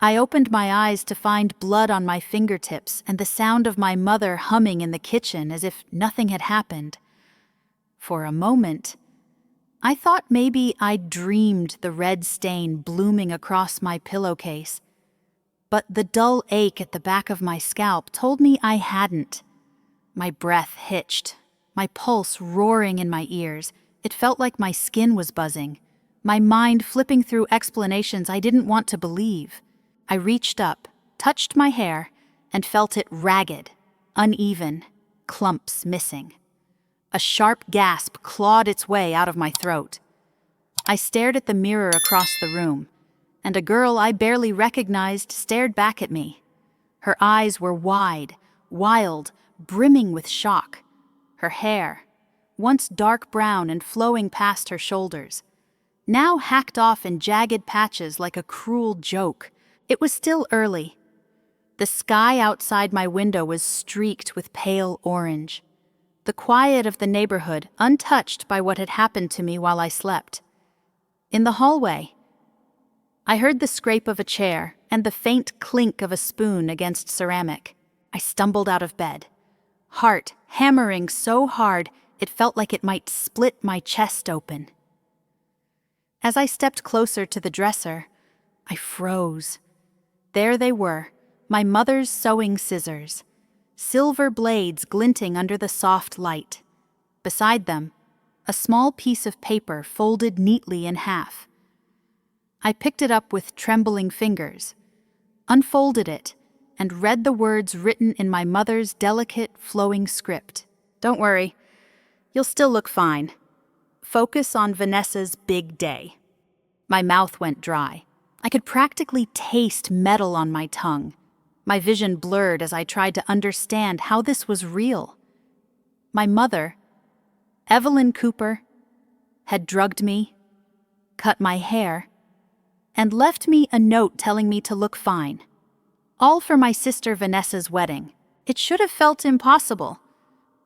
I opened my eyes to find blood on my fingertips and the sound of my mother humming in the kitchen as if nothing had happened. For a moment, I thought maybe I'd dreamed the red stain blooming across my pillowcase, but the dull ache at the back of my scalp told me I hadn't. My breath hitched, my pulse roaring in my ears. It felt like my skin was buzzing, my mind flipping through explanations I didn't want to believe. I reached up, touched my hair, and felt it ragged, uneven, clumps missing. A sharp gasp clawed its way out of my throat. I stared at the mirror across the room, and a girl I barely recognized stared back at me. Her eyes were wide, wild, brimming with shock. Her hair, once dark brown and flowing past her shoulders, now hacked off in jagged patches like a cruel joke. It was still early. The sky outside my window was streaked with pale orange. The quiet of the neighborhood untouched by what had happened to me while I slept. In the hallway, I heard the scrape of a chair and the faint clink of a spoon against ceramic. I stumbled out of bed, heart hammering so hard it felt like it might split my chest open. As I stepped closer to the dresser, I froze. There they were, my mother's sewing scissors, silver blades glinting under the soft light. Beside them, a small piece of paper folded neatly in half. I picked it up with trembling fingers, unfolded it, and read the words written in my mother's delicate, flowing script. "Don't worry, you'll still look fine. Focus on Vanessa's big day." My mouth went dry. I could practically taste metal on my tongue. My vision blurred as I tried to understand how this was real. My mother, Madeline Cooper, had drugged me, cut my hair, and left me a note telling me to look fine. All for my sister Vanessa's wedding. It should have felt impossible,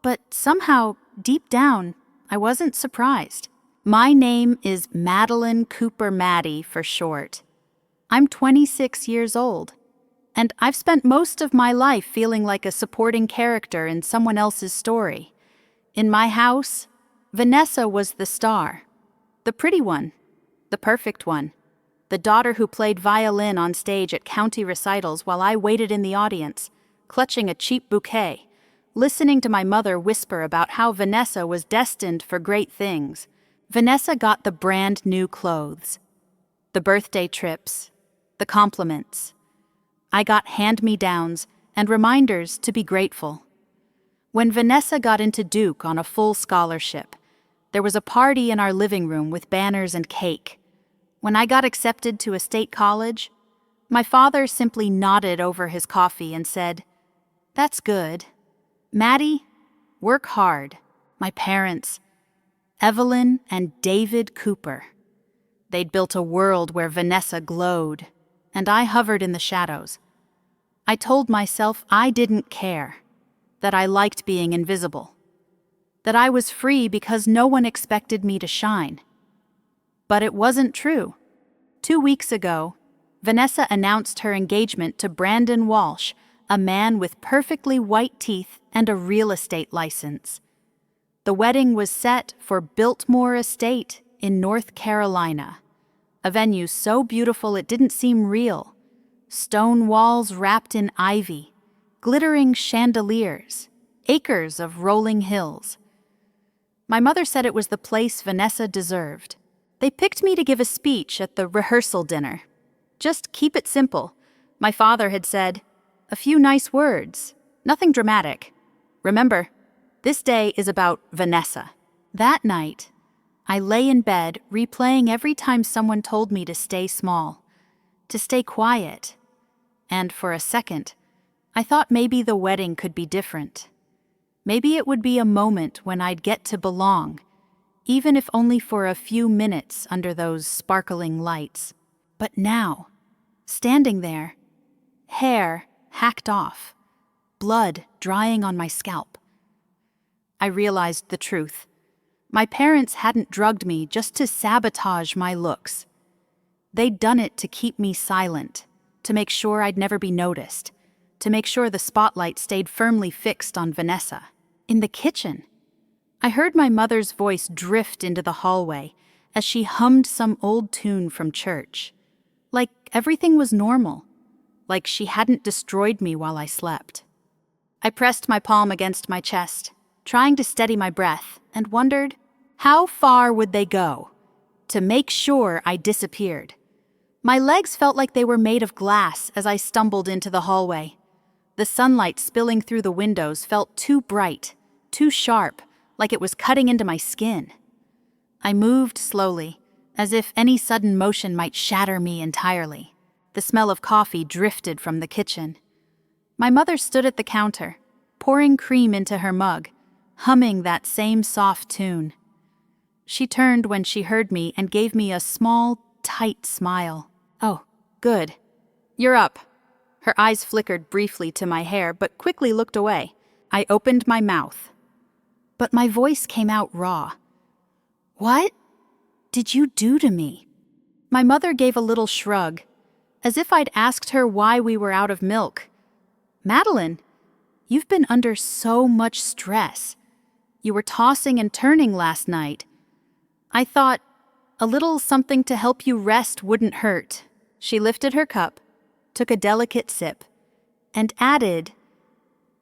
but somehow, deep down, I wasn't surprised. My name is Madeline Cooper Maddie for short. I'm 26 years old, and I've spent most of my life feeling like a supporting character in someone else's story. In my house, Vanessa was the star, the pretty one, the perfect one, the daughter who played violin on stage at county recitals while I waited in the audience, clutching a cheap bouquet, listening to my mother whisper about how Vanessa was destined for great things. Vanessa got the brand new clothes, the birthday trips, the compliments. I got hand-me-downs and reminders to be grateful. When Vanessa got into Duke on a full scholarship, there was a party in our living room with banners and cake. When I got accepted to a state college, my father simply nodded over his coffee and said, "That's good. Maddie, work hard." My parents, Evelyn and David Cooper. They'd built a world where Vanessa glowed, and I hovered in the shadows. I told myself I didn't care, that I liked being invisible, that I was free because no one expected me to shine. But it wasn't true. 2 weeks ago, Vanessa announced her engagement to Brandon Walsh, a man with perfectly white teeth and a real estate license. The wedding was set for Biltmore Estate in North Carolina, a venue so beautiful it didn't seem real. Stone walls wrapped in ivy, glittering chandeliers, acres of rolling hills. My mother said it was the place Vanessa deserved. They picked me to give a speech at the rehearsal dinner. Just keep it simple. My father had said, a few nice words, nothing dramatic. Remember, this day is about Vanessa. That night, I lay in bed replaying every time someone told me to stay small, to stay quiet. And for a second, I thought maybe the wedding could be different. Maybe it would be a moment when I'd get to belong, even if only for a few minutes under those sparkling lights. But now, standing there, hair hacked off, blood drying on my scalp, I realized the truth. My parents hadn't drugged me just to sabotage my looks. They'd done it to keep me silent, to make sure I'd never be noticed, to make sure the spotlight stayed firmly fixed on Vanessa. In the kitchen, I heard my mother's voice drift into the hallway as she hummed some old tune from church. Like everything was normal, like she hadn't destroyed me while I slept. I pressed my palm against my chest, trying to steady my breath, and wondered, how far would they go to make sure I disappeared? My legs felt like they were made of glass as I stumbled into the hallway. The sunlight spilling through the windows felt too bright, too sharp, like it was cutting into my skin. I moved slowly, as if any sudden motion might shatter me entirely. The smell of coffee drifted from the kitchen. My mother stood at the counter, pouring cream into her mug, humming that same soft tune. She turned when she heard me and gave me a small, tight smile. "Oh, good. You're up." Her eyes flickered briefly to my hair, but quickly looked away. I opened my mouth, but my voice came out raw. "What did you do to me?" My mother gave a little shrug, as if I'd asked her why we were out of milk. "Madeline, you've been under so much stress. You were tossing and turning last night. I thought a little something to help you rest wouldn't hurt." She lifted her cup, took a delicate sip, and added,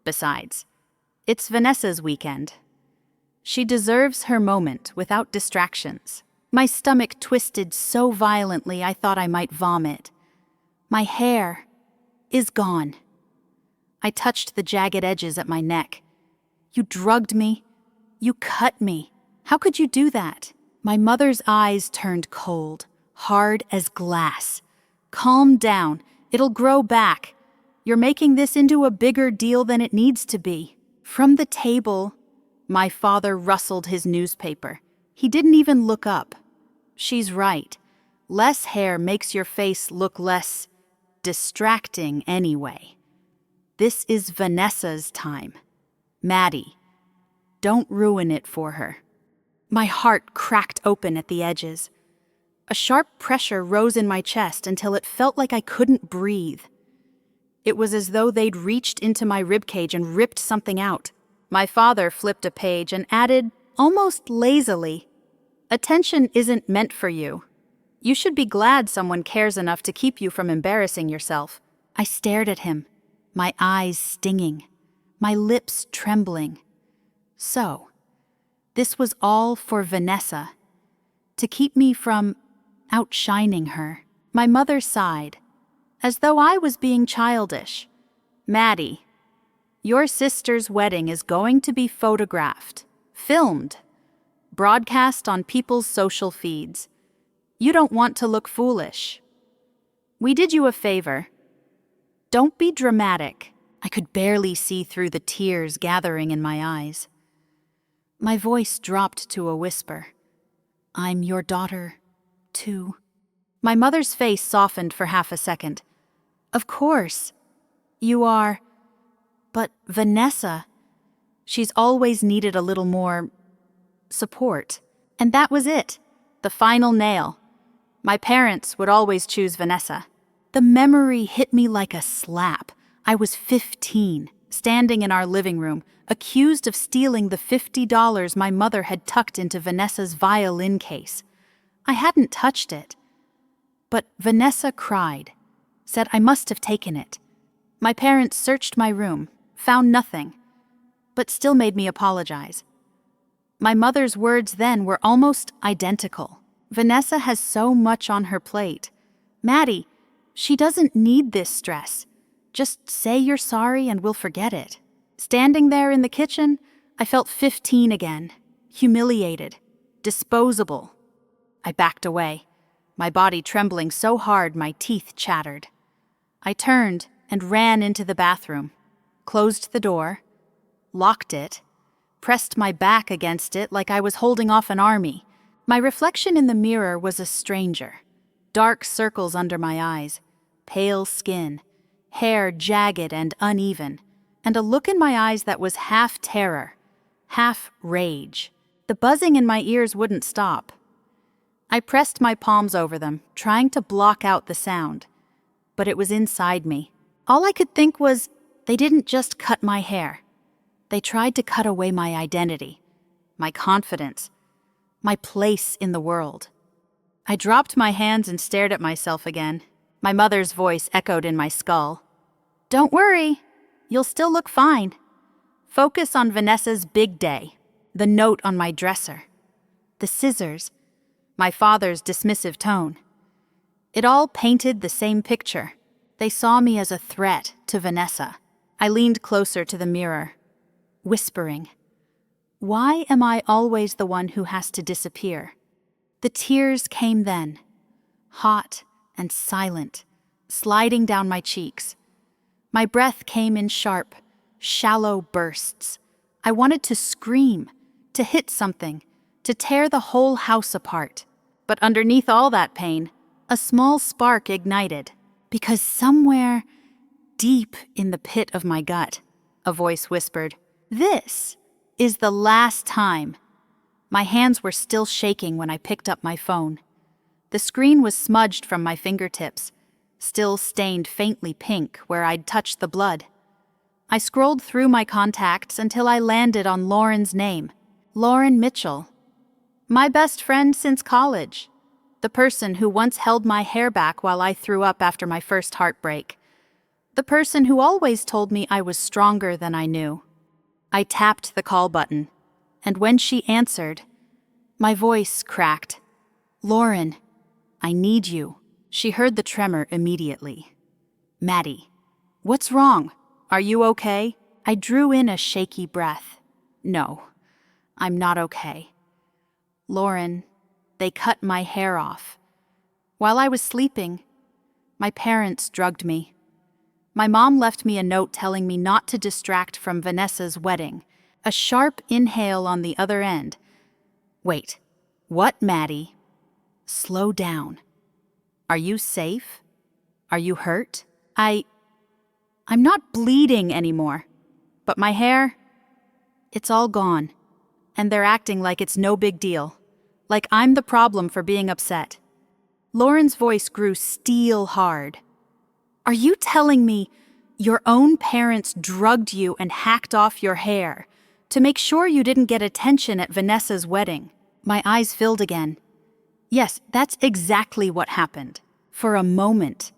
"Besides, it's Vanessa's weekend. She deserves her moment without distractions." My stomach twisted so violently I thought I might vomit. My hair is gone. I touched the jagged edges at my neck. "You drugged me. You cut me. How could you do that?" My mother's eyes turned cold, hard as glass. "Calm down. It'll grow back. You're making this into a bigger deal than it needs to be." From the table, my father rustled his newspaper. He didn't even look up. "She's right. Less hair makes your face look less distracting anyway. This is Vanessa's time. Maddie, don't ruin it for her." My heart cracked open at the edges. A sharp pressure rose in my chest until it felt like I couldn't breathe. It was as though they'd reached into my ribcage and ripped something out. My father flipped a page and added, almost lazily, "Attention isn't meant for you. You should be glad someone cares enough to keep you from embarrassing yourself." I stared at him, my eyes stinging, my lips trembling. So, this was all for Vanessa, to keep me from outshining her. My mother sighed, as though I was being childish. "Maddie, your sister's wedding is going to be photographed, filmed, broadcast on people's social feeds. You don't want to look foolish. We did you a favor. Don't be dramatic." I could barely see through the tears gathering in my eyes. My voice dropped to a whisper. "I'm your daughter, too." My mother's face softened for half a second. "Of course, you are. But Vanessa, she's always needed a little more support." And that was it, the final nail. My parents would always choose Vanessa. The memory hit me like a slap. I was 15, standing in our living room, accused of stealing the $50 my mother had tucked into Vanessa's violin case. I hadn't touched it. But Vanessa cried, said I must have taken it. My parents searched my room, found nothing, but still made me apologize. My mother's words then were almost identical. "Vanessa has so much on her plate. Maddie, she doesn't need this stress. Just say you're sorry and we'll forget it." Standing there in the kitchen, I felt 15 again, humiliated, disposable. I backed away, my body trembling so hard my teeth chattered. I turned and ran into the bathroom, closed the door, locked it, pressed my back against it like I was holding off an army. My reflection in the mirror was a stranger. Dark circles under my eyes, pale skin, hair jagged and uneven, and a look in my eyes that was half terror, half rage. The buzzing in my ears wouldn't stop. I pressed my palms over them, trying to block out the sound. but it was inside me. All I could think was, they didn't just cut my hair. They tried to cut away my identity, my confidence, my place in the world. I dropped my hands and stared at myself again. My mother's voice echoed in my skull. "Don't worry, you'll still look fine. Focus on Vanessa's big day." The note on my dresser, the scissors, my father's dismissive tone. It all painted the same picture. They saw me as a threat to Vanessa. I leaned closer to the mirror, whispering, "Why am I always the one who has to disappear?" The tears came then, hot and silent, sliding down my cheeks. My breath came in sharp, shallow bursts. I wanted to scream, to hit something, to tear the whole house apart. But underneath all that pain, a small spark ignited, because somewhere deep in the pit of my gut, a voice whispered, "This is the last time." My hands were still shaking when I picked up my phone. The screen was smudged from my fingertips, still stained faintly pink where I'd touched the blood. I scrolled through my contacts until I landed on Lauren's name. Lauren Mitchell. My best friend since college. The person who once held my hair back while I threw up after my first heartbreak. The person who always told me I was stronger than I knew. I tapped the call button, and when she answered, my voice cracked. "Lauren, I need you." She heard the tremor immediately. "Maddie, what's wrong? Are you okay?" I drew in a shaky breath. "No, I'm not okay. Lauren, they cut my hair off. While I was sleeping, my parents drugged me. My mom left me a note telling me not to distract from Vanessa's wedding. A sharp inhale on the other end. Wait, what, Maddie? Slow down. Are you safe? Are you hurt? I'm not bleeding anymore, but my hair, it's all gone. And they're acting like it's no big deal, like I'm the problem for being upset." Lauren's voice grew steel hard. "Are you telling me your own parents drugged you and hacked off your hair to make sure you didn't get attention at Vanessa's wedding?" My eyes filled again. Yes, that's exactly what happened. For a moment,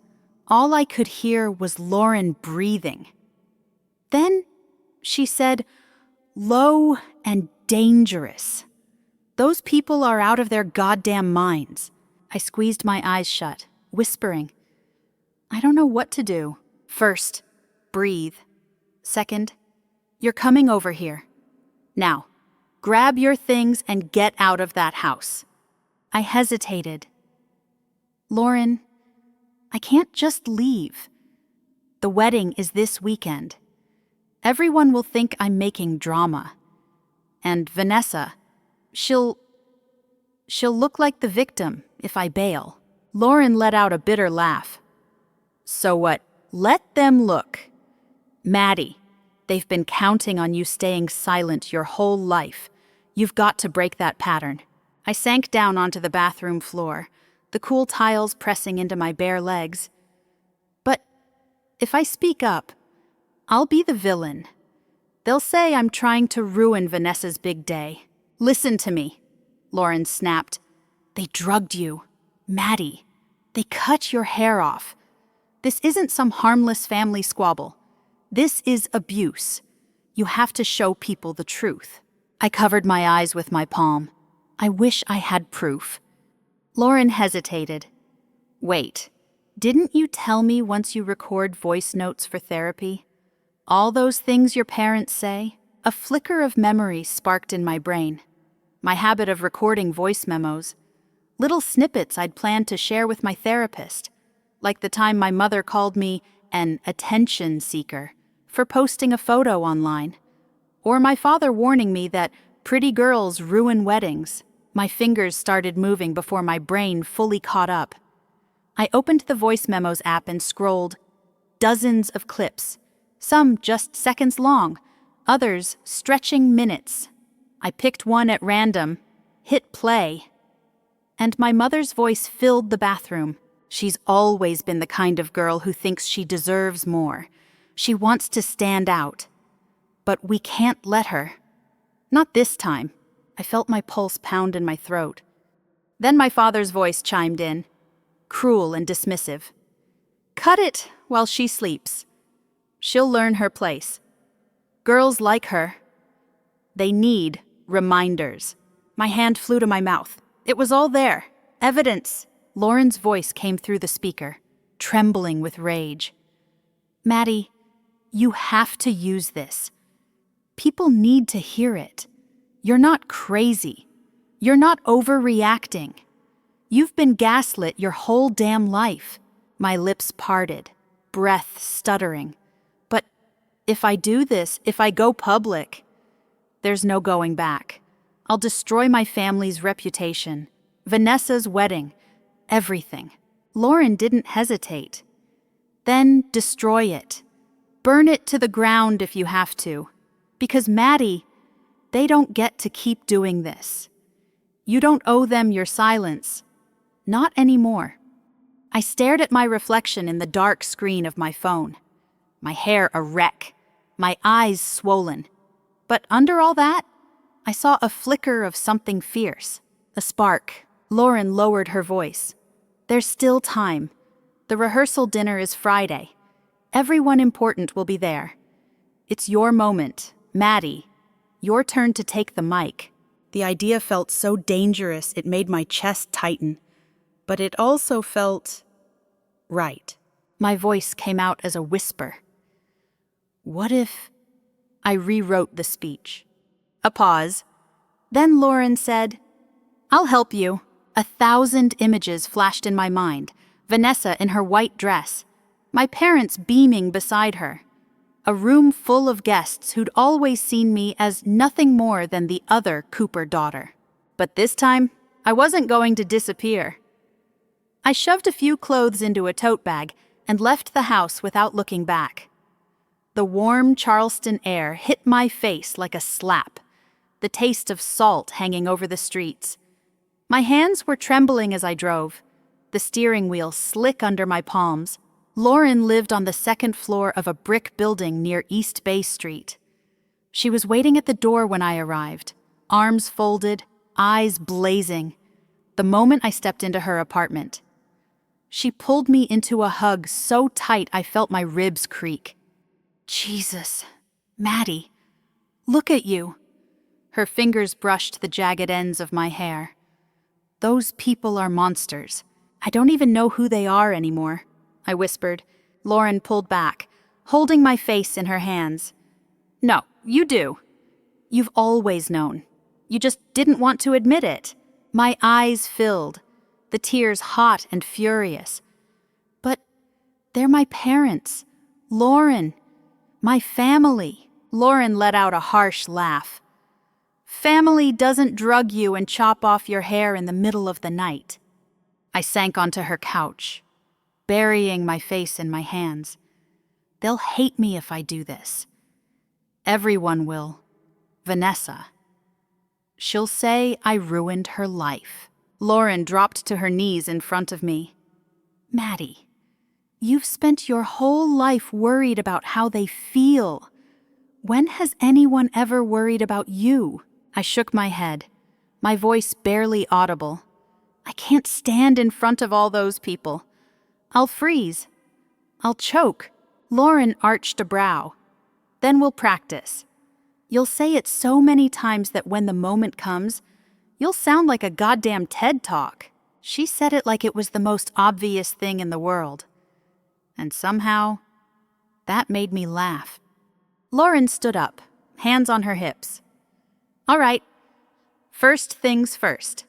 all I could hear was Lauren breathing. Then she said, "Low and dangerous. Those people are out of their goddamn minds." I squeezed my eyes shut, whispering, "I don't know what to do. First, breathe. Second, you're coming over here. Now, grab your things and get out of that house." I hesitated. "Lauren, I can't just leave. The wedding is this weekend. Everyone will think I'm making drama. And Vanessa, she'll look like the victim if I bail." Lauren let out a bitter laugh. "So what? Let them look. Maddie, they've been counting on you staying silent your whole life. You've got to break that pattern." I sank down onto the bathroom floor, the cool tiles pressing into my bare legs. "But if I speak up, I'll be the villain. They'll say I'm trying to ruin Vanessa's big day." "Listen to me," Lauren snapped. "They drugged you. Maddie, they cut your hair off. This isn't some harmless family squabble. This is abuse. You have to show people the truth." I covered my eyes with my palm. I wish I had proof. Lauren hesitated. "Wait, didn't you tell me once you record voice notes for therapy? All those things your parents say?" A flicker of memory sparked in my brain. My habit of recording voice memos, little snippets I'd planned to share with my therapist, like the time my mother called me an attention seeker for posting a photo online, or my father warning me that pretty girls ruin weddings. My fingers started moving before my brain fully caught up. I opened the voice memos app and scrolled. Dozens of clips, some just seconds long, others stretching minutes. I picked one at random, hit play, and my mother's voice filled the bathroom. She's always been the kind of girl who thinks she deserves more. She wants to stand out. But we can't let her. Not this time. I felt my pulse pound in my throat. Then my father's voice chimed in, cruel and dismissive. Cut it while she sleeps. She'll learn her place. Girls like her, they need reminders. My hand flew to my mouth. It was all there. Evidence. Lauren's voice came through the speaker, trembling with rage. Maddie, you have to use this. People need to hear it. You're not crazy. You're not overreacting. You've been gaslit your whole damn life. My lips parted, breath stuttering. But if I do this, if I go public, there's no going back. I'll destroy my family's reputation, Vanessa's wedding, everything. Lauren didn't hesitate. Then destroy it. Burn it to the ground if you have to. Because Maddie, they don't get to keep doing this. You don't owe them your silence. Not anymore. I stared at my reflection in the dark screen of my phone. My hair a wreck, my eyes swollen. But under all that, I saw a flicker of something fierce, a spark. Lauren lowered her voice. There's still time. The rehearsal dinner is Friday. Everyone important will be there. It's your moment, Maddie. Your turn to take the mic. The idea felt so dangerous it made my chest tighten. But it also felt right. My voice came out as a whisper. What if I rewrote the speech? A pause. Then Lauren said, I'll help you. 1,000 images flashed in my mind. Vanessa in her white dress. My parents beaming beside her. A room full of guests who'd always seen me as nothing more than the other Cooper daughter. But this time, I wasn't going to disappear. I shoved a few clothes into a tote bag and left the house without looking back. The warm Charleston air hit my face like a slap, the taste of salt hanging over the streets. My hands were trembling as I drove, the steering wheel slick under my palms. Lauren lived on the second floor of a brick building near East Bay Street. She was waiting at the door when I arrived, arms folded, eyes blazing, the moment I stepped into her apartment. She pulled me into a hug so tight I felt my ribs creak. Jesus, Maddie, look at you. Her fingers brushed the jagged ends of my hair. Those people are monsters. I don't even know who they are anymore, I whispered. Lauren pulled back, holding my face in her hands. No, you do. You've always known. You just didn't want to admit it. My eyes filled, the tears hot and furious. But they're my parents, Lauren, my family. Lauren let out a harsh laugh. Family doesn't drug you and chop off your hair in the middle of the night. I sank onto her couch, burying my face in my hands. They'll hate me if I do this. Everyone will. Vanessa. She'll say I ruined her life. Lauren dropped to her knees in front of me. Maddie, you've spent your whole life worried about how they feel. When has anyone ever worried about you? I shook my head, my voice barely audible. I can't stand in front of all those people. I'll freeze. I'll choke. Lauren arched a brow. Then we'll practice. You'll say it so many times that when the moment comes, you'll sound like a goddamn TED Talk. She said it like it was the most obvious thing in the world. And somehow, that made me laugh. Lauren stood up, hands on her hips. All right, first things first.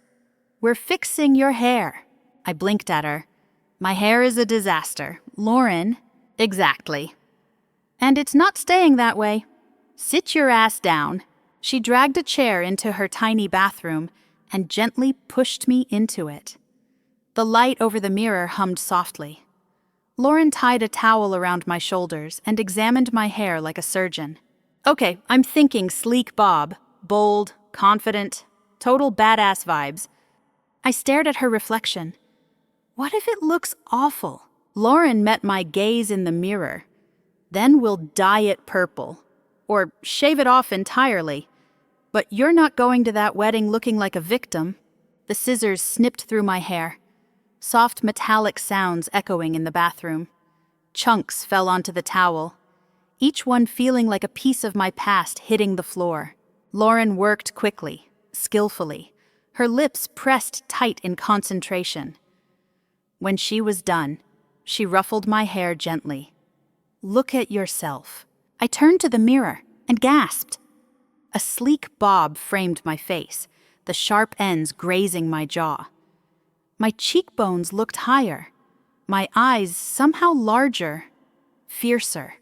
We're fixing your hair. I blinked at her. My hair is a disaster. Lauren, exactly. And it's not staying that way. Sit your ass down. She dragged a chair into her tiny bathroom and gently pushed me into it. The light over the mirror hummed softly. Lauren tied a towel around my shoulders and examined my hair like a surgeon. Okay, I'm thinking sleek bob, bold, confident, total badass vibes. I stared at her reflection. What if it looks awful? Lauren met my gaze in the mirror. Then we'll dye it purple. Or shave it off entirely. But you're not going to that wedding looking like a victim. The scissors snipped through my hair. Soft metallic sounds echoing in the bathroom. Chunks fell onto the towel, each one feeling like a piece of my past hitting the floor. Lauren worked quickly, skillfully, her lips pressed tight in concentration. When she was done, she ruffled my hair gently. "Look at yourself." I turned to the mirror and gasped. A sleek bob framed my face, the sharp ends grazing my jaw. My cheekbones looked higher, my eyes somehow larger, fiercer.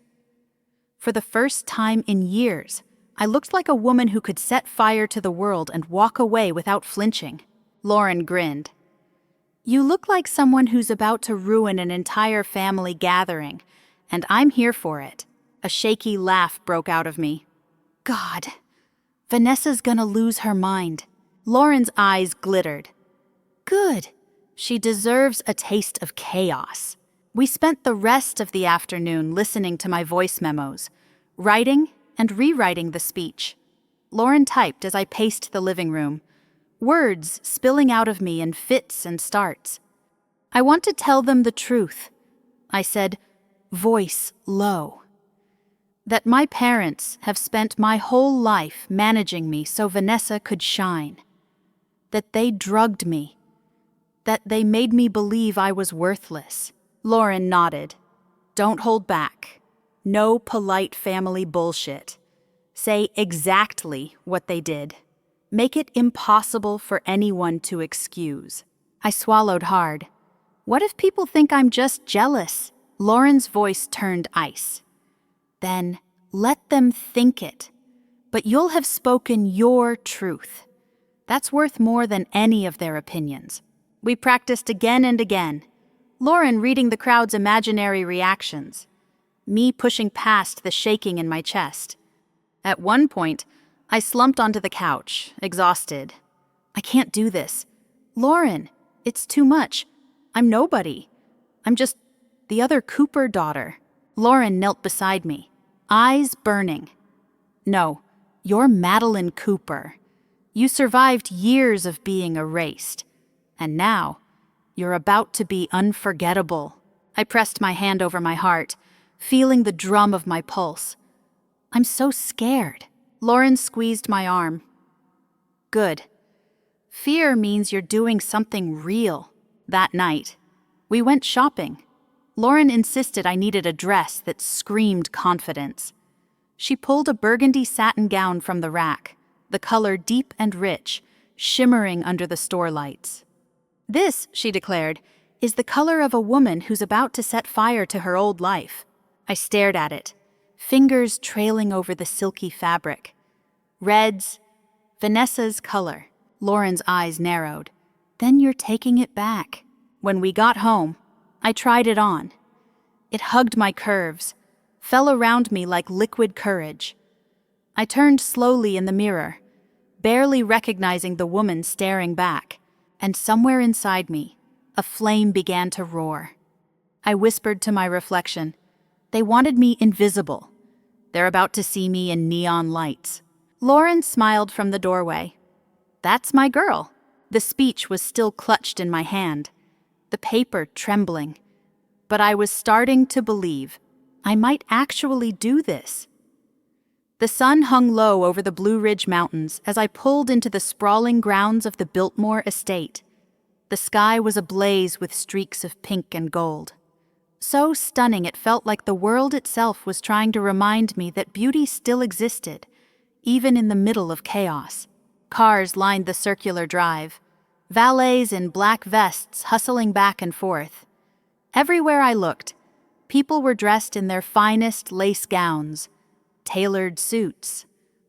For the first time in years, I looked like a woman who could set fire to the world and walk away without flinching. Lauren grinned. "You look like someone who's about to ruin an entire family gathering, and I'm here for it." A shaky laugh broke out of me. God, Vanessa's gonna lose her mind. Lauren's eyes glittered. Good. She deserves a taste of chaos. We spent the rest of the afternoon listening to my voice memos, writing and rewriting the speech. Lauren typed as I paced the living room, words spilling out of me in fits and starts. "I want to tell them the truth," I said, voice low. "That my parents have spent my whole life managing me so Vanessa could shine. That they drugged me. That they made me believe I was worthless." Lauren nodded. "Don't hold back. No polite family bullshit. Say exactly what they did. Make it impossible for anyone to excuse." I swallowed hard. What if people think I'm just jealous? Lauren's voice turned ice. "Then let them think it. But you'll have spoken your truth. That's worth more than any of their opinions." We practiced again and again, Lauren reading the crowd's imaginary reactions, me pushing past the shaking in my chest. At one point, I slumped onto the couch, exhausted. "I can't do this. Lauren, it's too much. I'm nobody. I'm just the other Cooper daughter." Lauren knelt beside me, eyes burning. "No, you're Madeline Cooper. You survived years of being erased. And now, you're about to be unforgettable." I pressed my hand over my heart, feeling the drum of my pulse. "I'm so scared." Lauren squeezed my arm. "Good. Fear means you're doing something real." That night, we went shopping. Lauren insisted I needed a dress that screamed confidence. She pulled a burgundy satin gown from the rack, the color deep and rich, shimmering under the store lights. "This," she declared, "is the color of a woman who's about to set fire to her old life." I stared at it, fingers trailing over the silky fabric. Reds, Vanessa's color. Lauren's eyes narrowed. "Then you're taking it back." When we got home, I tried it on. It hugged my curves, fell around me like liquid courage. I turned slowly in the mirror, barely recognizing the woman staring back, and somewhere inside me, a flame began to roar. I whispered to my reflection, "They wanted me invisible. They're about to see me in neon lights." Lauren smiled from the doorway. "That's my girl." The speech was still clutched in my hand, the paper trembling. But I was starting to believe I might actually do this. The sun hung low over the Blue Ridge Mountains as I pulled into the sprawling grounds of the Biltmore Estate. The sky was ablaze with streaks of pink and gold. So stunning it felt like the world itself was trying to remind me that beauty still existed, even in the middle of chaos. Cars lined the circular drive, valets in black vests hustling back and forth. Everywhere I looked, people were dressed in their finest lace gowns, tailored suits,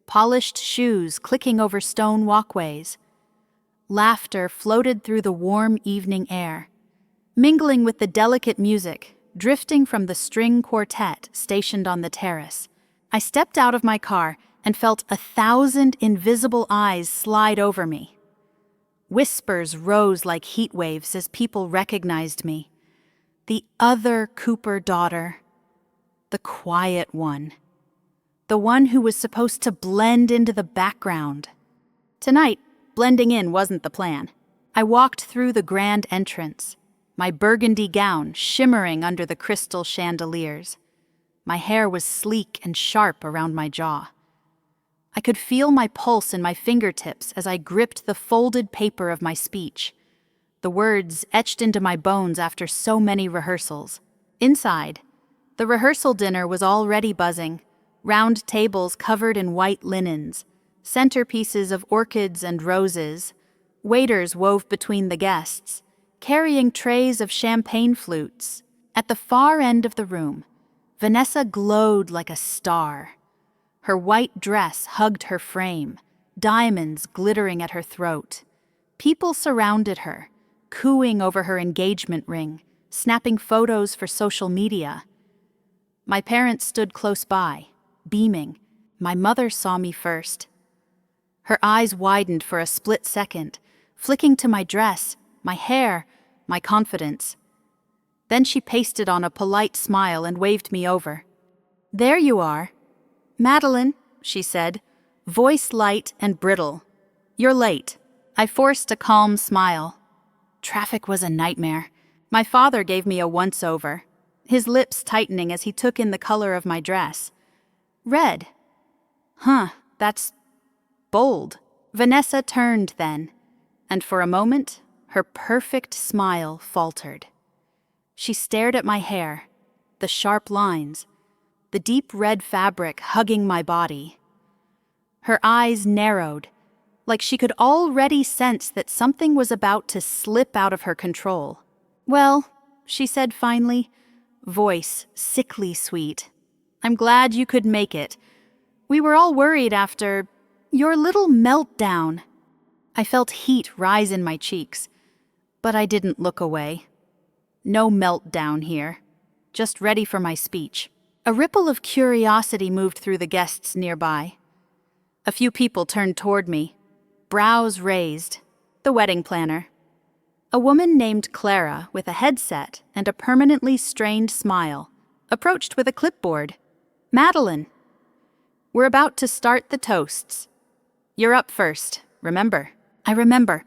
polished shoes clicking over stone walkways. Laughter floated through the warm evening air, mingling with the delicate music drifting from the string quartet stationed on the terrace. I stepped out of my car and felt 1,000 invisible eyes slide over me. Whispers rose like heat waves as people recognized me. The other Cooper daughter. The quiet one. The one who was supposed to blend into the background. Tonight, blending in wasn't the plan. I walked through the grand entrance, my burgundy gown shimmering under the crystal chandeliers. My hair was sleek and sharp around my jaw. I could feel my pulse in my fingertips as I gripped the folded paper of my speech, the words etched into my bones after so many rehearsals. Inside, the rehearsal dinner was already buzzing, round tables covered in white linens, centerpieces of orchids and roses, waiters wove between the guests, carrying trays of champagne flutes. At the far end of the room, Vanessa glowed like a star. Her white dress hugged her frame, diamonds glittering at her throat. People surrounded her, cooing over her engagement ring, snapping photos for social media. My parents stood close by, beaming. My mother saw me first. Her eyes widened for a split second, flicking to my dress, my hair, my confidence. Then she pasted on a polite smile and waved me over. "There you are. Madeline," she said, voice light and brittle. "You're late." I forced a calm smile. Traffic was a nightmare. My father gave me a once-over, his lips tightening as he took in the color of my dress. Red. Huh, that's bold. Vanessa turned then, and for a moment, her perfect smile faltered. She stared at my hair, the sharp lines, the deep red fabric hugging my body. Her eyes narrowed, like she could already sense that something was about to slip out of her control. "Well," she said finally, voice sickly sweet, "I'm glad you could make it. We were all worried after your little meltdown." I felt heat rise in my cheeks, but I didn't look away. No meltdown here, just ready for my speech. A ripple of curiosity moved through the guests nearby. A few people turned toward me, brows raised. The wedding planner. A woman named Clara, with a headset and a permanently strained smile, approached with a clipboard. "Madeline, we're about to start the toasts. You're up first, remember?" I remember.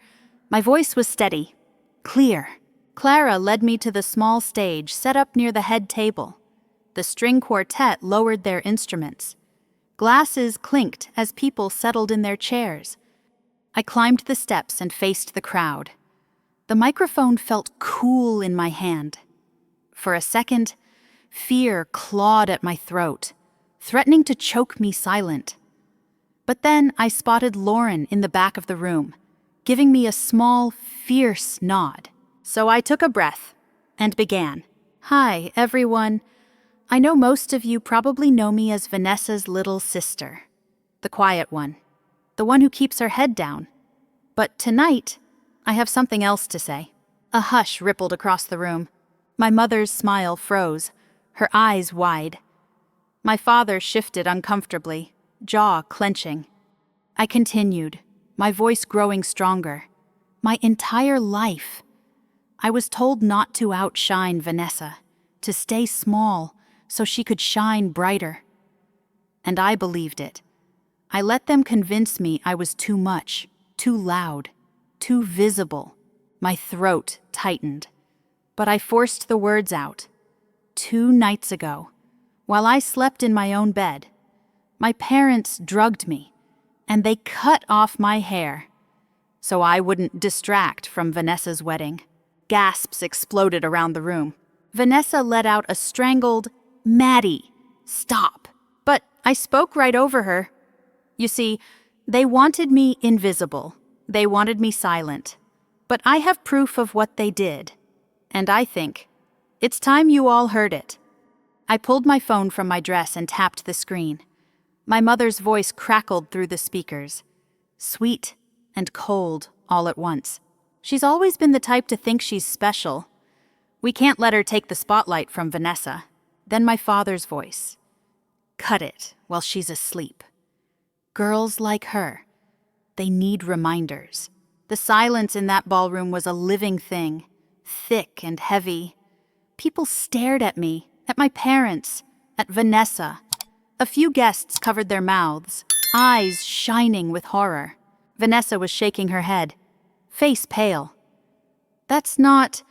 My voice was steady, clear. Clara led me to the small stage set up near the head table. The string quartet lowered their instruments. Glasses clinked as people settled in their chairs. I climbed the steps and faced the crowd. The microphone felt cool in my hand. For a second, fear clawed at my throat, threatening to choke me silent. But then I spotted Lauren in the back of the room, giving me a small, fierce nod. So I took a breath and began. "Hi, everyone. I know most of you probably know me as Vanessa's little sister, the quiet one, the one who keeps her head down. But tonight, I have something else to say." A hush rippled across the room. My mother's smile froze, her eyes wide. My father shifted uncomfortably, jaw clenching. I continued, my voice growing stronger. My entire life, I was told not to outshine Vanessa, to stay small so she could shine brighter. And I believed it. I let them convince me I was too much, too loud, too visible. My throat tightened. But I forced the words out. 2 nights ago, while I slept in my own bed, my parents drugged me, and they cut off my hair, so I wouldn't distract from Vanessa's wedding. Gasps exploded around the room. Vanessa let out a strangled, "Maddie, stop." But I spoke right over her. You see, they wanted me invisible. They wanted me silent. But I have proof of what they did. And I think, it's time you all heard it. I pulled my phone from my dress and tapped the screen. My mother's voice crackled through the speakers. Sweet and cold all at once. She's always been the type to think she's special. We can't let her take the spotlight from Vanessa. Then my father's voice. Cut it while she's asleep. Girls like her, they need reminders. The silence in that ballroom was a living thing, thick and heavy. People stared at me, at my parents, at Vanessa. A few guests covered their mouths, eyes shining with horror. Vanessa was shaking her head, face pale. "That's not...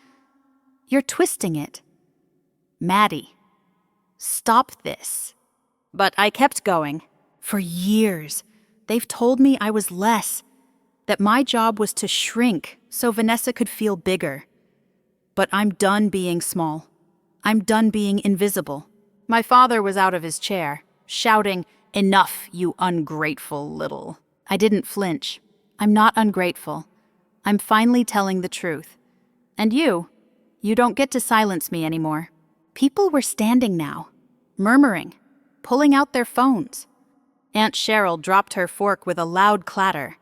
You're twisting it." "Maddie, stop this." But I kept going. For years, they've told me I was less, that my job was to shrink so Vanessa could feel bigger. But I'm done being small. I'm done being invisible. My father was out of his chair, shouting, "Enough, you ungrateful little." I didn't flinch. I'm not ungrateful. I'm finally telling the truth. And you don't get to silence me anymore. People were standing now, murmuring, pulling out their phones. Aunt Cheryl dropped her fork with a loud clatter.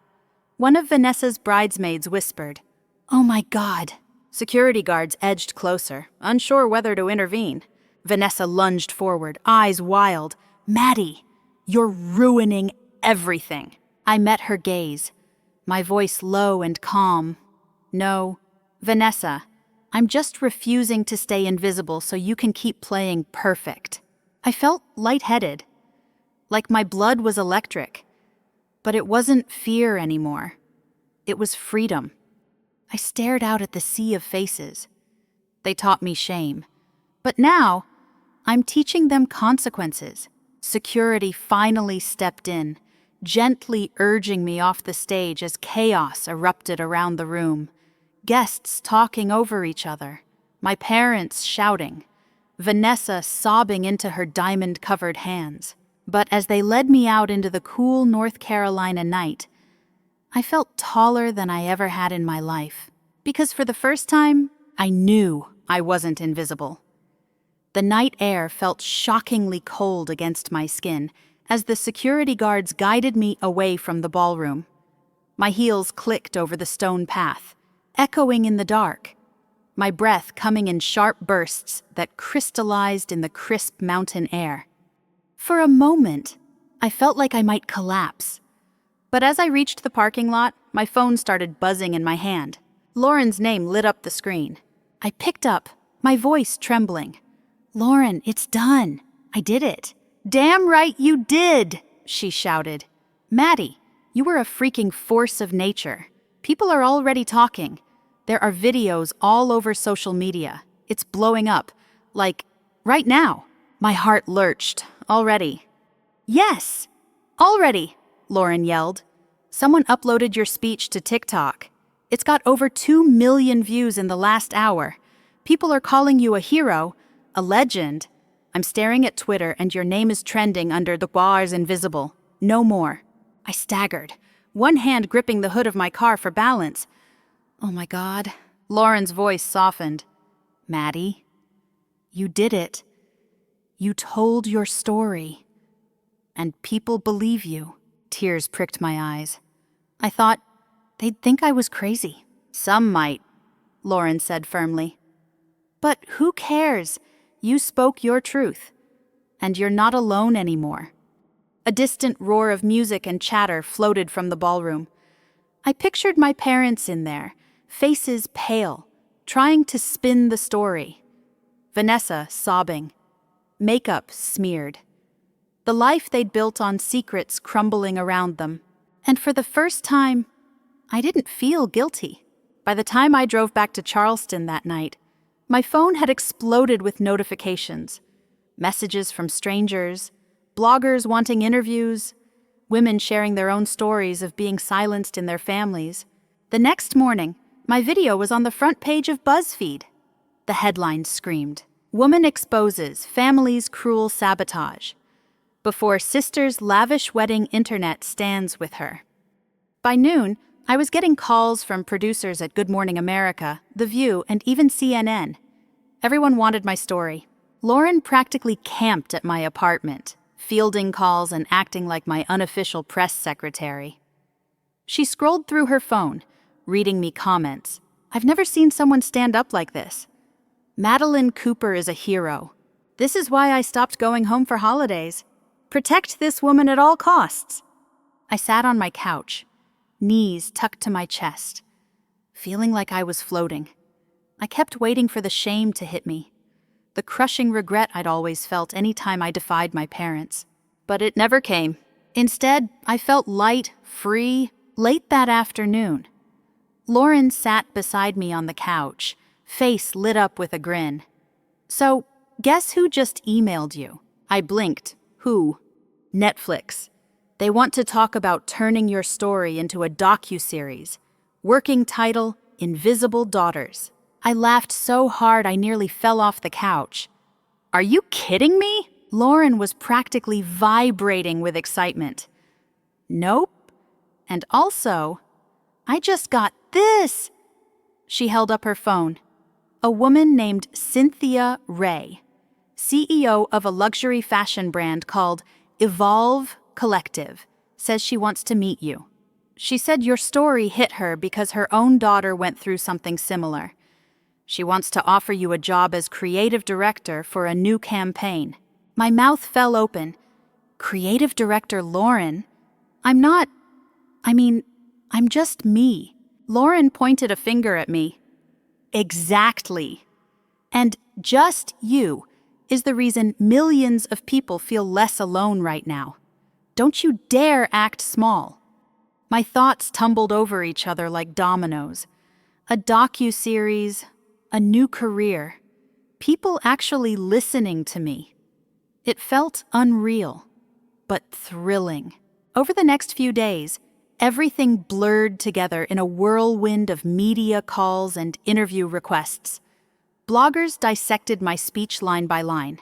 One of Vanessa's bridesmaids whispered, "Oh my God." Security guards edged closer, unsure whether to intervene. Vanessa lunged forward, eyes wild. "Maddie, you're ruining everything." I met her gaze, my voice low and calm. "No, Vanessa, I'm just refusing to stay invisible so you can keep playing perfect." I felt lightheaded, like my blood was electric. But it wasn't fear anymore. It was freedom. I stared out at the sea of faces. They taught me shame. But now, I'm teaching them consequences. Security finally stepped in, gently urging me off the stage as chaos erupted around the room. Guests talking over each other, my parents shouting, Vanessa sobbing into her diamond-covered hands. But as they led me out into the cool North Carolina night, I felt taller than I ever had in my life. Because for the first time, I knew I wasn't invisible. The night air felt shockingly cold against my skin as the security guards guided me away from the ballroom. My heels clicked over the stone path, echoing in the dark, my breath coming in sharp bursts that crystallized in the crisp mountain air. For a moment, I felt like I might collapse. But as I reached the parking lot, my phone started buzzing in my hand. Lauren's name lit up the screen. I picked up, my voice trembling. "Lauren, it's done. I did it." "Damn right you did," she shouted. "Maddie, you were a freaking force of nature. People are already talking. There are videos all over social media. It's blowing up. Like, right now." My heart lurched. Already. "Yes! Already!" Lauren yelled. "Someone uploaded your speech to TikTok. It's got over 2 million views in the last hour. People are calling you a hero, a legend. I'm staring at Twitter and your name is trending under the bars invisible. No more." I staggered, one hand gripping the hood of my car for balance. "Oh my God." Lauren's voice softened. "Maddie, you did it. You told your story. And people believe you." Tears pricked my eyes. I thought, they'd think I was crazy. "Some might," Lauren said firmly. "But who cares? You spoke your truth. And you're not alone anymore." A distant roar of music and chatter floated from the ballroom. I pictured my parents in there, faces pale, trying to spin the story. Vanessa sobbing. Makeup smeared. The life they'd built on secrets crumbling around them. And for the first time, I didn't feel guilty. By the time I drove back to Charleston that night, my phone had exploded with notifications. Messages from strangers, bloggers wanting interviews, women sharing their own stories of being silenced in their families. The next morning, my video was on the front page of BuzzFeed. The headline screamed, "Woman exposes family's cruel sabotage. Before sister's lavish wedding internet stands with her." By noon, I was getting calls from producers at Good Morning America, The View, and even CNN. Everyone wanted my story. Lauren practically camped at my apartment, fielding calls and acting like my unofficial press secretary. She scrolled through her phone, reading me comments. "I've never seen someone stand up like this. Madeline Cooper is a hero. This is why I stopped going home for holidays. Protect this woman at all costs." I sat on my couch, knees tucked to my chest, feeling like I was floating. I kept waiting for the shame to hit me, the crushing regret I'd always felt any time I defied my parents. But it never came. Instead, I felt light, free. Late that afternoon, Lauren sat beside me on the couch, face lit up with a grin. "So, guess who just emailed you?" I blinked. "Who?" "Netflix. They want to talk about turning your story into a docuseries. Working title, Invisible Daughters." I laughed so hard I nearly fell off the couch. "Are you kidding me?" Lauren was practically vibrating with excitement. "Nope. And also, I just got this." She held up her phone. A woman named Cynthia Ray, CEO of a luxury fashion brand called Evolve Collective, says she wants to meet you. She said your story hit her because her own daughter went through something similar. She wants to offer you a job as creative director for a new campaign. My mouth fell open. Creative director Lauren? I'm just me. Lauren pointed a finger at me. Exactly. And just you is the reason millions of people feel less alone right now. Don't you dare act small. My thoughts tumbled over each other like dominoes. A docuseries, a new career, people actually listening to me. It felt unreal, but thrilling. Over the next few days, everything blurred together in a whirlwind of media calls and interview requests. Bloggers dissected my speech line by line.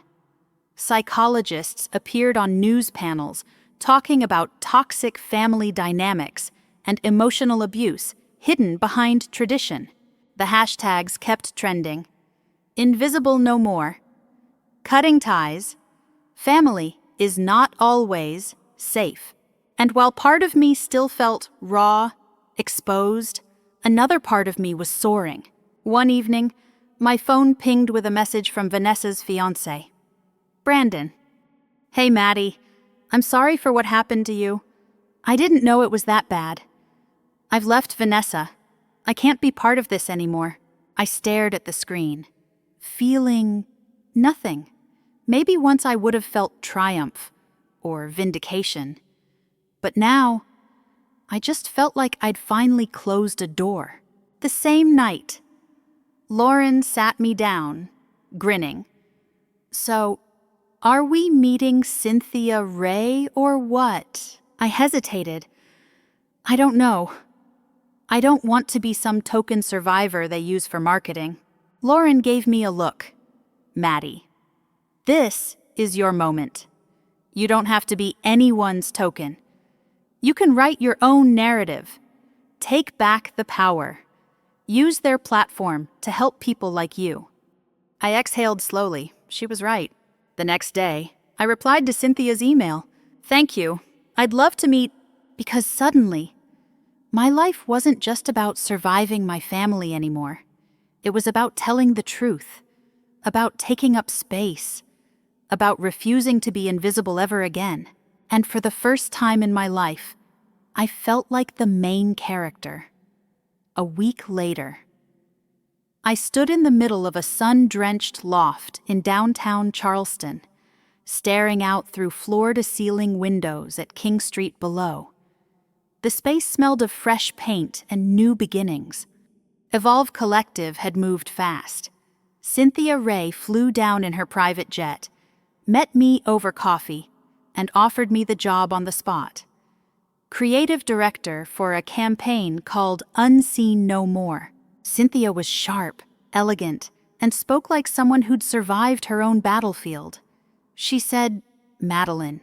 Psychologists appeared on news panels talking about toxic family dynamics and emotional abuse hidden behind tradition. The hashtags kept trending. Invisible no more. Cutting ties. Family is not always safe. And while part of me still felt raw, exposed, another part of me was soaring. One evening, my phone pinged with a message from Vanessa's fiancé, Brandon. "Hey, Maddie. I'm sorry for what happened to you. I didn't know it was that bad. I've left Vanessa. I can't be part of this anymore." I stared at the screen, feeling nothing. Maybe once I would have felt triumph or vindication. But now, I just felt like I'd finally closed a door. The same night, Lauren sat me down, grinning. "So, are we meeting Cynthia Ray or what?" I hesitated. "I don't know. I don't want to be some token survivor they use for marketing." Lauren gave me a look. "Maddie, this is your moment. You don't have to be anyone's token. You can write your own narrative. Take back the power. Use their platform to help people like you." I exhaled slowly. She was right. The next day, I replied to Cynthia's email. "Thank you. I'd love to meet," because suddenly, my life wasn't just about surviving my family anymore. It was about telling the truth, about taking up space, about refusing to be invisible ever again. And for the first time in my life, I felt like the main character. A week later, I stood in the middle of a sun-drenched loft in downtown Charleston, staring out through floor-to-ceiling windows at King Street below. The space smelled of fresh paint and new beginnings. Evolve Collective had moved fast. Cynthia Ray flew down in her private jet, met me over coffee, and offered me the job on the spot. Creative director for a campaign called Unseen No More. Cynthia was sharp, elegant, and spoke like someone who'd survived her own battlefield. She said, "Madeline,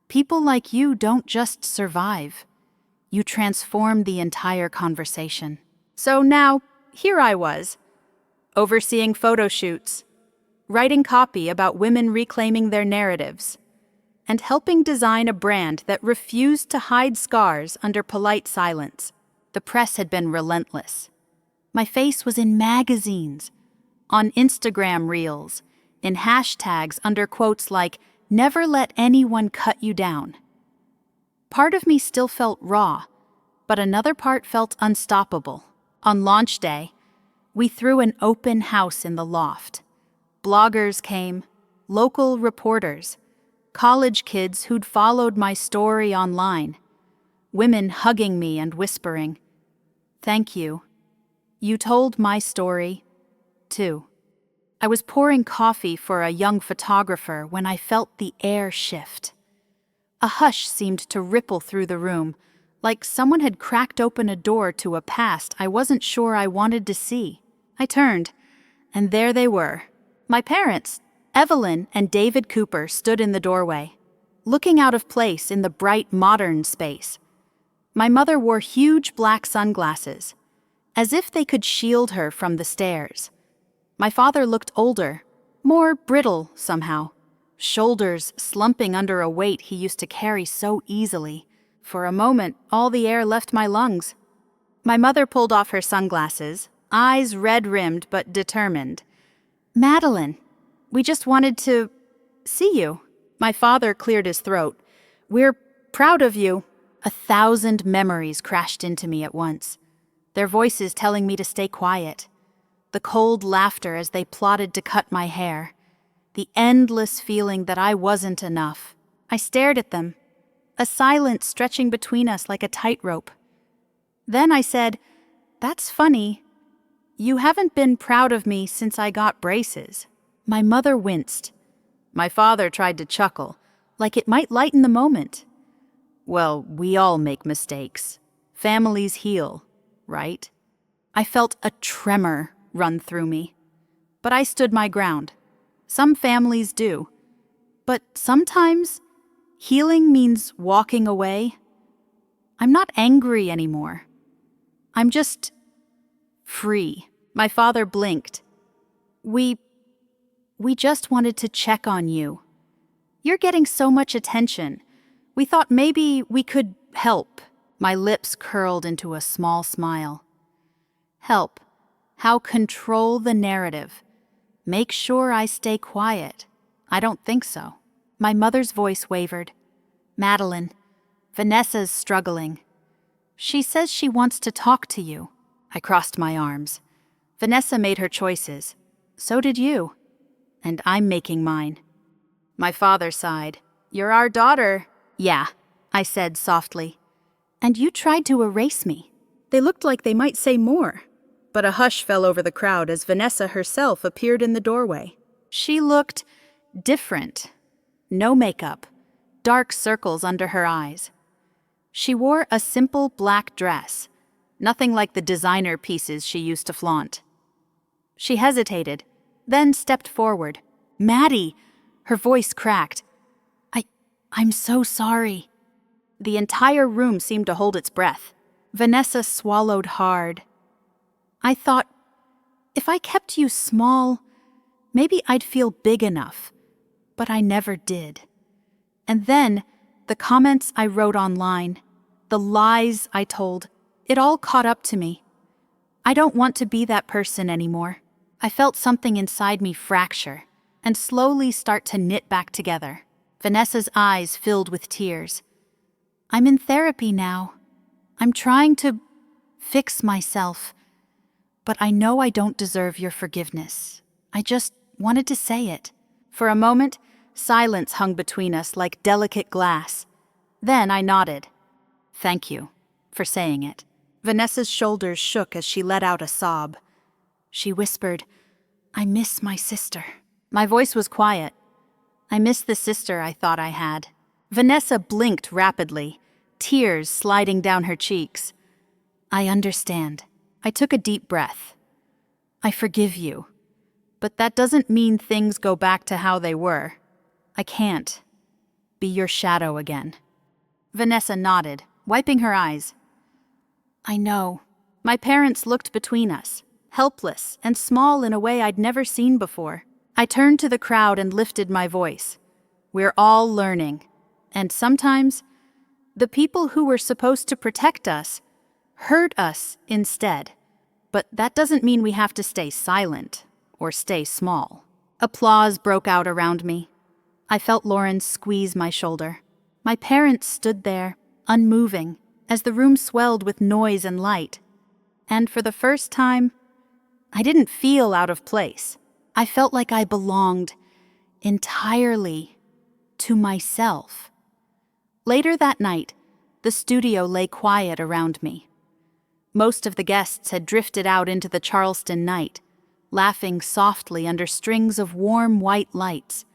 people like you don't just survive. You transform the entire conversation." So now, here I was, overseeing photo shoots, writing copy about women reclaiming their narratives, and helping design a brand that refused to hide scars under polite silence. The press had been relentless. My face was in magazines, on Instagram reels, in hashtags under quotes like, "Never let anyone cut you down." Part of me still felt raw, but another part felt unstoppable. On launch day, we threw an open house in the loft. Bloggers came, local reporters, college kids who'd followed my story online, women hugging me and whispering, "Thank you. You told my story, too." I was pouring coffee for a young photographer when I felt the air shift. A hush seemed to ripple through the room, like someone had cracked open a door to a past I wasn't sure I wanted to see. I turned, and there they were. My parents, Evelyn and David Cooper, stood in the doorway, looking out of place in the bright modern space. My mother wore huge black sunglasses, as if they could shield her from the stares. My father looked older, more brittle somehow, shoulders slumping under a weight he used to carry so easily. For a moment, all the air left my lungs. My mother pulled off her sunglasses, eyes red-rimmed but determined. "Madeline, we just wanted to see you." My father cleared his throat. "We're proud of you." 1,000 memories crashed into me at once, their voices telling me to stay quiet. The cold laughter as they plotted to cut my hair. The endless feeling that I wasn't enough. I stared at them, a silence stretching between us like a tightrope. Then I said, "That's funny. You haven't been proud of me since I got braces." My mother winced. My father tried to chuckle, like it might lighten the moment. "Well, we all make mistakes. Families heal, right?" I felt a tremor run through me. But I stood my ground. Some families do. But sometimes healing means walking away. I'm not angry anymore. I'm just free. My father blinked. We just wanted to check on you. You're getting so much attention. We thought maybe we could help." My lips curled into a small smile. Help. How control the narrative. Make sure I stay quiet. I don't think so. My mother's voice wavered. "Madeline, Vanessa's struggling. She says she wants to talk to you." I crossed my arms. Vanessa made her choices. So did you. And I'm making mine. My father sighed. "You're our daughter." "Yeah," I said softly. "And you tried to erase me." They looked like they might say more, but a hush fell over the crowd as Vanessa herself appeared in the doorway. She looked different. No makeup, dark circles under her eyes. She wore a simple black dress, nothing like the designer pieces she used to flaunt. She hesitated, then stepped forward. "Maddie!" Her voice cracked. I'm so sorry." The entire room seemed to hold its breath. Vanessa swallowed hard. "I thought, if I kept you small, maybe I'd feel big enough. But I never did." And then, the comments I wrote online, the lies I told, it all caught up to me. I don't want to be that person anymore. I felt something inside me fracture and slowly start to knit back together. Vanessa's eyes filled with tears. "I'm in therapy now. I'm trying to fix myself. But I know I don't deserve your forgiveness. I just wanted to say it." For a moment, silence hung between us like delicate glass. Then I nodded. "Thank you for saying it." Vanessa's shoulders shook as she let out a sob. She whispered, "I miss my sister." My voice was quiet. I miss the sister I thought I had. Vanessa blinked rapidly, tears sliding down her cheeks. "I understand." I took a deep breath. "I forgive you. But that doesn't mean things go back to how they were. I can't be your shadow again." Vanessa nodded, wiping her eyes. "I know." My parents looked between us, helpless and small in a way I'd never seen before. I turned to the crowd and lifted my voice. We're all learning, and sometimes the people who were supposed to protect us hurt us instead. But that doesn't mean we have to stay silent or stay small. Applause broke out around me. I felt Lauren squeeze my shoulder. My parents stood there, unmoving, as the room swelled with noise and light. And for the first time, I didn't feel out of place. I felt like I belonged entirely to myself. Later that night, the studio lay quiet around me. Most of the guests had drifted out into the Charleston night, laughing softly under strings of warm white lights.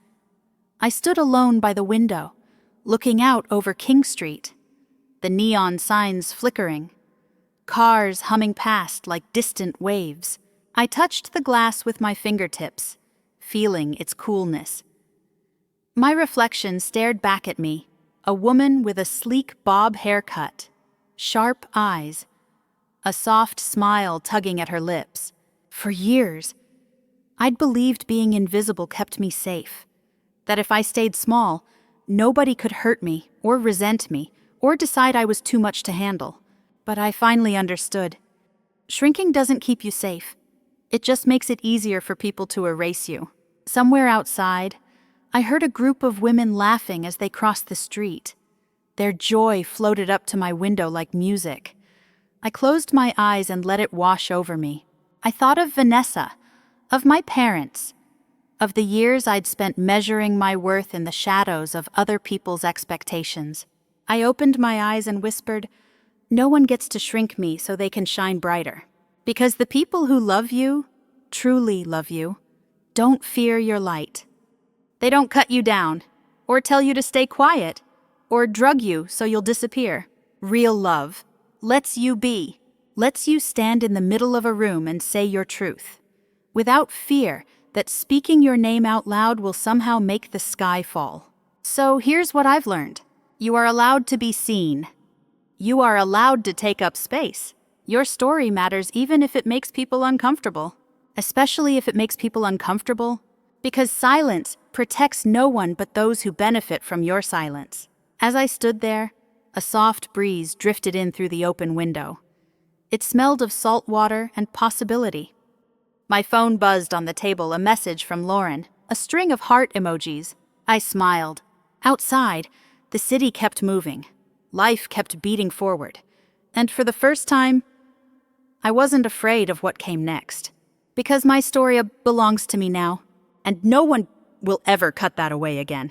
I stood alone by the window, looking out over King Street, the neon signs flickering, cars humming past like distant waves. I touched the glass with my fingertips, feeling its coolness. My reflection stared back at me, a woman with a sleek bob haircut, sharp eyes, a soft smile tugging at her lips. For years, I'd believed being invisible kept me safe, that if I stayed small, nobody could hurt me or resent me or decide I was too much to handle. But I finally understood. Shrinking doesn't keep you safe. It just makes it easier for people to erase you. Somewhere outside, I heard a group of women laughing as they crossed the street. Their joy floated up to my window like music. I closed my eyes and let it wash over me. I thought of Vanessa, of my parents, of the years I'd spent measuring my worth in the shadows of other people's expectations. I opened my eyes and whispered, "No one gets to shrink me so they can shine brighter. Because the people who love you, truly love you, don't fear your light. They don't cut you down, or tell you to stay quiet, or drug you so you'll disappear. Real love lets you be, lets you stand in the middle of a room and say your truth, without fear that speaking your name out loud will somehow make the sky fall." So here's what I've learned. You are allowed to be seen. You are allowed to take up space. Your story matters even if it makes people uncomfortable, especially if it makes people uncomfortable, because silence protects no one but those who benefit from your silence. As I stood there, a soft breeze drifted in through the open window. It smelled of salt water and possibility. My phone buzzed on the table, a message from Lauren, a string of heart emojis. I smiled. Outside, the city kept moving. Life kept beating forward. And for the first time, I wasn't afraid of what came next. Because my story belongs to me now, and no one will ever cut that away again.